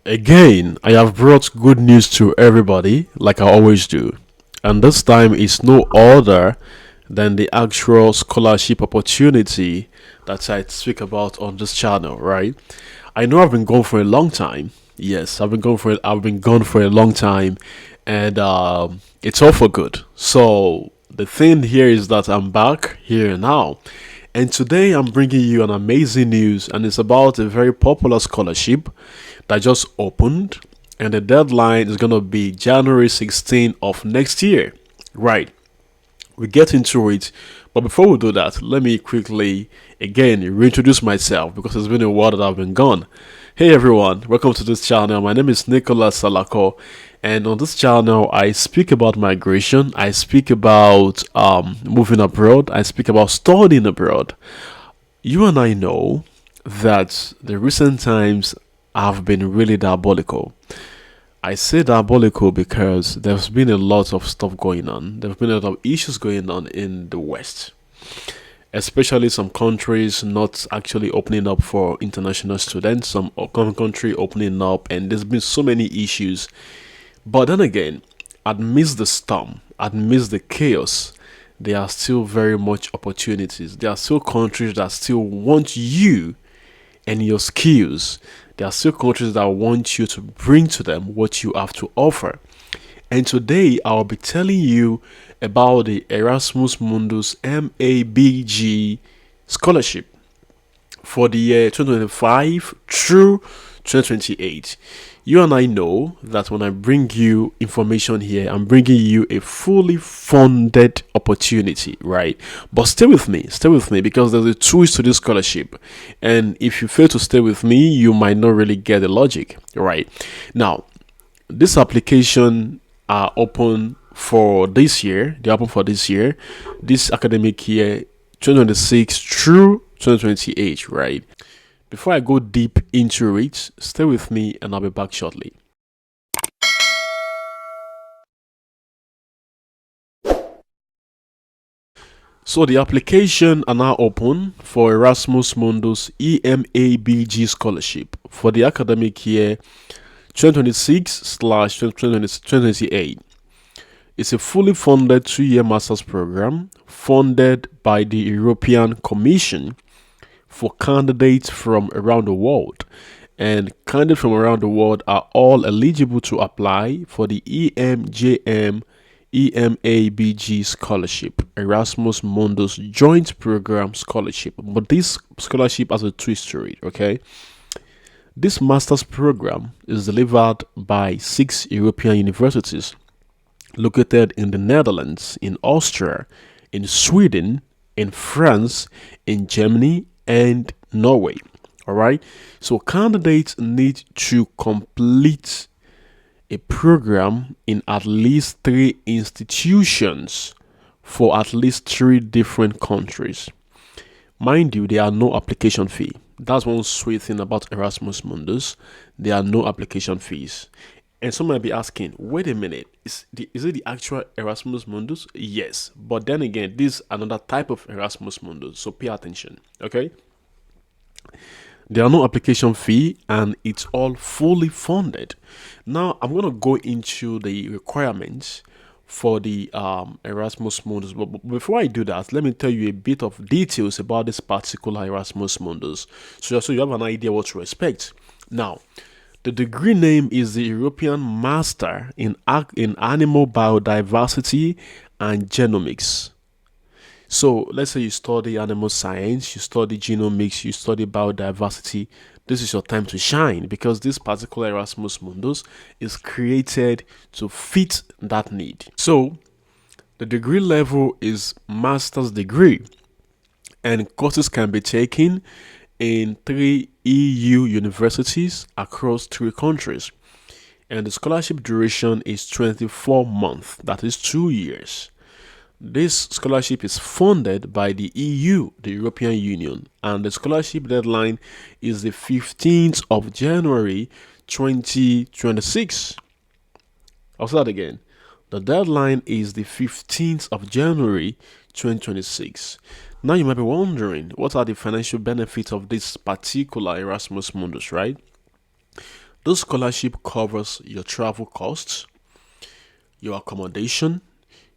Again, I have brought good news to everybody, like I always do. And this time is no other than the actual scholarship opportunity that I speak about on this channel, right? I know I've been gone for a long time. Yes, I've been gone for a long time, and it's all for good. So the thing here is that I'm back here now, and today I'm bringing you an amazing news, and it's about a very popular scholarship that just opened, and the deadline is gonna be January 16th of next year. Right, we get into it. But before we do that, let me quickly again reintroduce myself because it's been a while that I've been gone. Hey everyone, welcome to this channel. My name is Nicholas Salako, and on this channel I speak about migration, I speak about moving abroad, I speak about studying abroad. You and I know that the recent times have been really diabolical. I say diabolical because there's been a lot of stuff going on. There's been a lot of issues going on in the West, especially some countries not actually opening up for international students, some country opening up, and there's been so many issues. But then again, amidst the storm, amidst the chaos, there are still very much opportunities. There are still countries that still want you and your skills. There are still countries that want you to bring to them what you have to offer. And today I'll be telling you about the Erasmus Mundus EMABG Scholarship for the year 2025 through 2028. You and I know that when I bring you information here, I'm bringing you a fully funded opportunity, right? But stay with me because there's a twist to this scholarship. And if you fail to stay with me, you might not really get the logic, right? Now, this application are open for this year. They're open for this year, this academic year, 2026 through 2028, right? Before I go deep into it, stay with me and I'll be back shortly. So the application are now open for Erasmus Mundus EMABG Scholarship for the academic year 2026/2028. It's a fully funded 2-year master's program funded by the European Commission for candidates from around the world. And candidates from around the world are all eligible to apply for the EMJM EMABG Scholarship, Erasmus Mundus Joint Program Scholarship. But this scholarship has a twist to it, okay? This master's program is delivered by 6 European universities located in the Netherlands, in Austria, in Sweden, in France, in Germany, and Norway. All right. So candidates need to complete a program in at least 3 institutions for at least 3 different countries. Mind you, there are no application fee. That's one sweet thing about Erasmus Mundus. There are no application fees. And some might be asking, wait a minute, is it the actual Erasmus Mundus? Yes. But then again, this is another type of Erasmus Mundus. So pay attention. Okay? There are no application fee and it's all fully funded. Now I'm going to go into the requirements for the Erasmus Mundus. But before I do that, let me tell you a bit of details about this particular Erasmus Mundus, so you have an idea what to expect. Now, the degree name is the European Master in Animal Biodiversity and Genomics. So let's say you study animal science, you study genomics, you study biodiversity. This is your time to shine because this particular Erasmus Mundus is created to fit that need. So the degree level is master's degree, and courses can be taken in 3 EU universities across 3 countries. And the scholarship duration is 24 months, that is 2 years. This scholarship is funded by the EU, the European Union, and the scholarship deadline is the 15th of January 2026. I'll say that again. The deadline is the 15th of January 2026. Now you might be wondering, what are the financial benefits of this particular Erasmus Mundus, right? This scholarship covers your travel costs, your accommodation,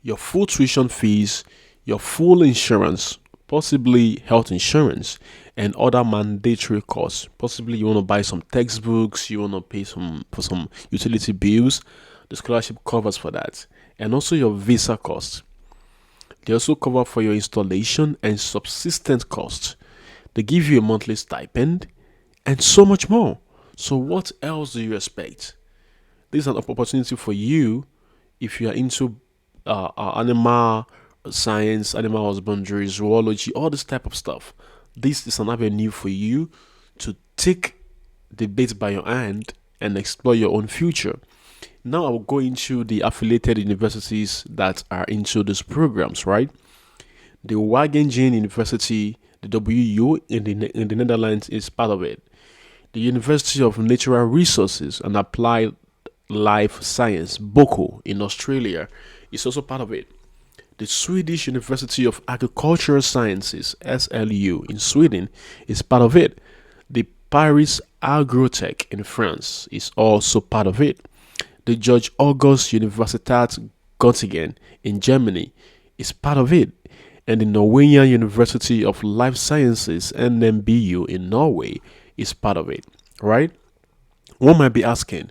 your full tuition fees, your full insurance, possibly health insurance, and other mandatory costs. Possibly you want to buy some textbooks, you want to pay for some utility bills. The scholarship covers for that. And also your visa costs. They also cover for your installation and subsistence costs. They give you a monthly stipend and so much more. So what else do you expect? This is an opportunity for you if you are into animal science, animal husbandry, zoology, all this type of stuff. This is an avenue for you to take the bait by your hand and explore your own future. Now I will go into the affiliated universities that are into these programs, right? The Wageningen University, the WU in the Netherlands, is part of it. The University of Natural Resources and Applied Life Science, BOKO, in Australia, is also part of it. The Swedish University of Agricultural Sciences, SLU, in Sweden, is part of it. The Paris AgroTech in France is also part of it. The George August Universitat Göttingen in Germany is part of it. And the Norwegian University of Life Sciences, NMBU, in Norway is part of it, right? One might be asking,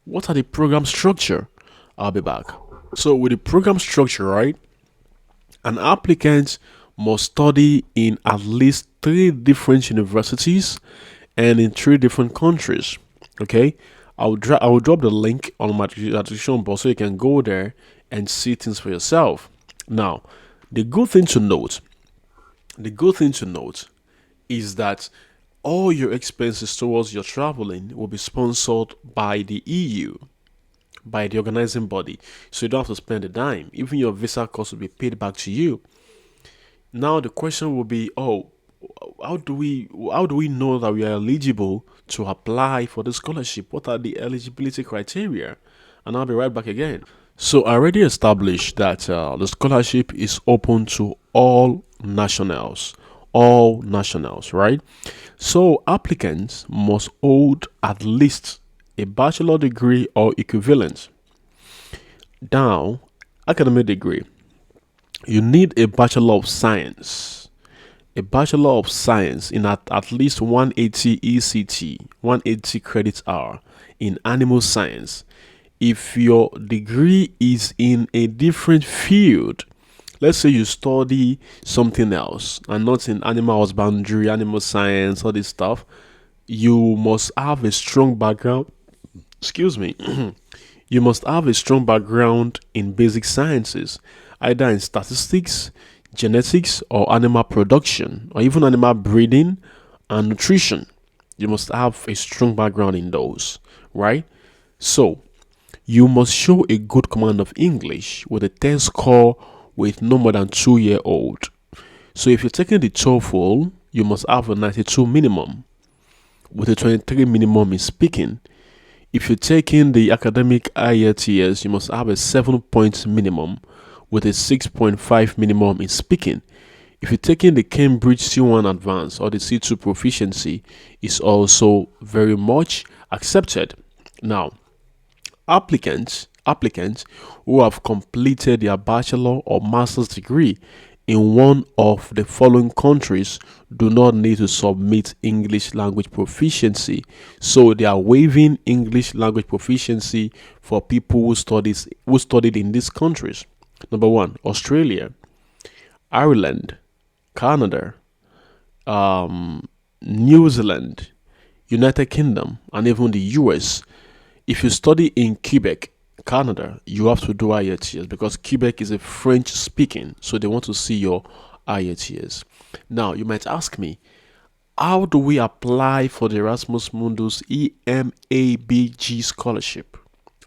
what are the program structure? I'll be back. So with the program structure, right, an applicant must study in at least 3 different universities and in 3 different countries. Okay, I will drop the link on my description box so you can go there and see things for yourself. Now, the good thing to note is that all your expenses towards your traveling will be sponsored by the EU, by the organizing body. So you don't have to spend a dime. Even your visa cost will be paid back to you. Now the question will be, how do we know that we are eligible to apply for the scholarship? What are the eligibility criteria? And I'll be right back again. So I already established that the scholarship is open to all nationals, right? So applicants must hold at least a bachelor degree or equivalent. Now, academic degree. You need a Bachelor of Science. A Bachelor of Science in at least 180 ECT, 180 credit hour in animal science. If your degree is in a different field, let's say you study something else and not in animal husbandry, animal science, all this stuff, you must have a strong background. Excuse me. You must have a strong background in basic sciences, either in statistics, genetics, or animal production, or even animal breeding and nutrition. You must have a strong background in those, right? So, you must show a good command of English with a test score with no more than 2-year-old. So, if you're taking the TOEFL, you must have a 92 minimum with a 23 minimum in speaking. If you're taking the academic IELTS, you must have a 7-point minimum with a 6.5 minimum in speaking. If you're taking the Cambridge C1 Advanced or the C2 Proficiency, is also very much accepted. Now, applicants who have completed their bachelor or master's degree in one of the following countries do not need to submit English language proficiency. So they are waiving English language proficiency for people who studied in these countries. Number 1, Australia, Ireland, Canada, New Zealand, United Kingdom, and even the US. If you study in Quebec, Canada, you have to do IELTS because Quebec is a French speaking, so they want to see your IELTS. Now, you might ask me, how do we apply for the Erasmus Mundus EMABG Scholarship?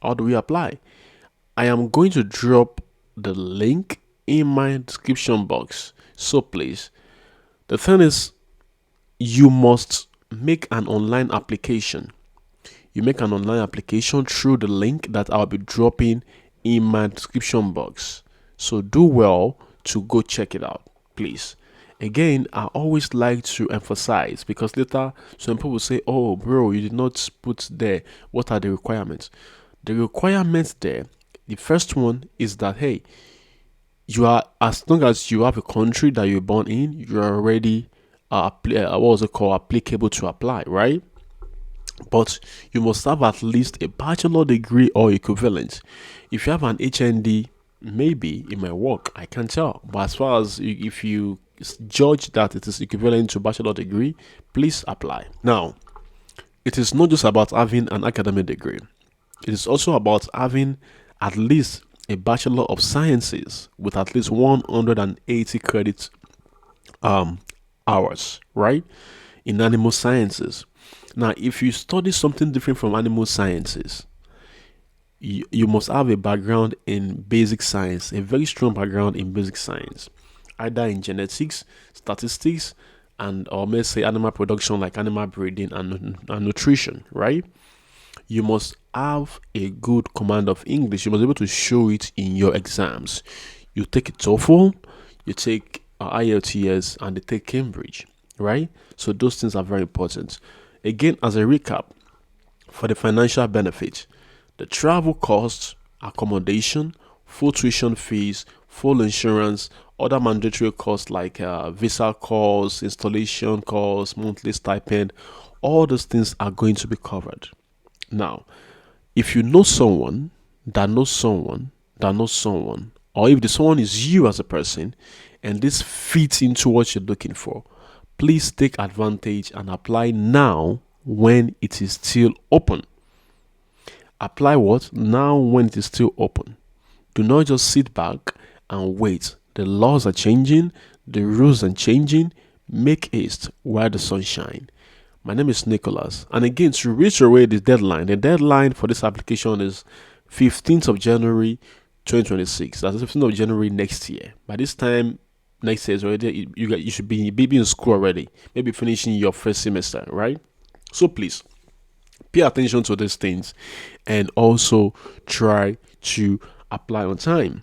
How do we apply? I am going to drop the link in my description box. So please, the thing is, you must make an online application. You make an online application through the link that I'll be dropping in my description box. So do well to go check it out, please. Again, I always like to emphasize, because later some people will say, oh, bro, you did not put there. What are the requirements? The requirements there, the first one is that, hey, you are, as long as you have a country that you're born in, you are already what was it called, applicable to apply, right? But you must have at least a bachelor degree or equivalent. If you have an HND, maybe it might work. I can't tell. But as far as if you judge that it is equivalent to bachelor degree, please apply. Now, it is not just about having an academic degree. It is also about having at least a Bachelor of Sciences with at least 180 credit hours, right? In animal sciences. Now, if you study something different from animal sciences, you must have a background in basic science, a very strong background in basic science, either in genetics, statistics, and or may say animal production like animal breeding and nutrition, right? You must have a good command of English. You must be able to show it in your exams. You take a TOEFL, you take IELTS, and they take Cambridge, right? So those things are very important. Again, as a recap, for the financial benefit, the travel costs, accommodation, full tuition fees, full insurance, other mandatory costs like visa costs, installation costs, monthly stipend, all those things are going to be covered. Now, if you know someone that knows someone that knows someone, or if the someone is you as a person and this fits into what you're looking for, please take advantage and apply now when it is still open. Apply what? Now when it is still open. Do not just sit back and wait. The laws are changing, the rules are changing. Make haste while the sun shines. My name is Nicholas. And again, to reiterate the deadline for this application is 15th of January 2026. That's 15th of January next year. By this time, next year is already, you should be in school already, maybe finishing your first semester, right? So please pay attention to these things and also try to apply on time.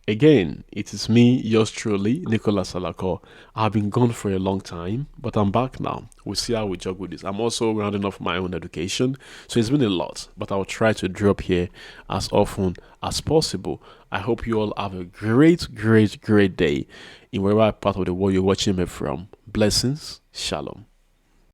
Again, it is me, yours truly, Nicholas Salako. I've been gone for a long time, but I'm back now. We'll see how we juggle this. I'm also rounding off my own education, so it's been a lot, but I'll try to drop here as often as possible. I hope you all have a great, great, great day in wherever part of the world you're watching me from. Blessings. Shalom.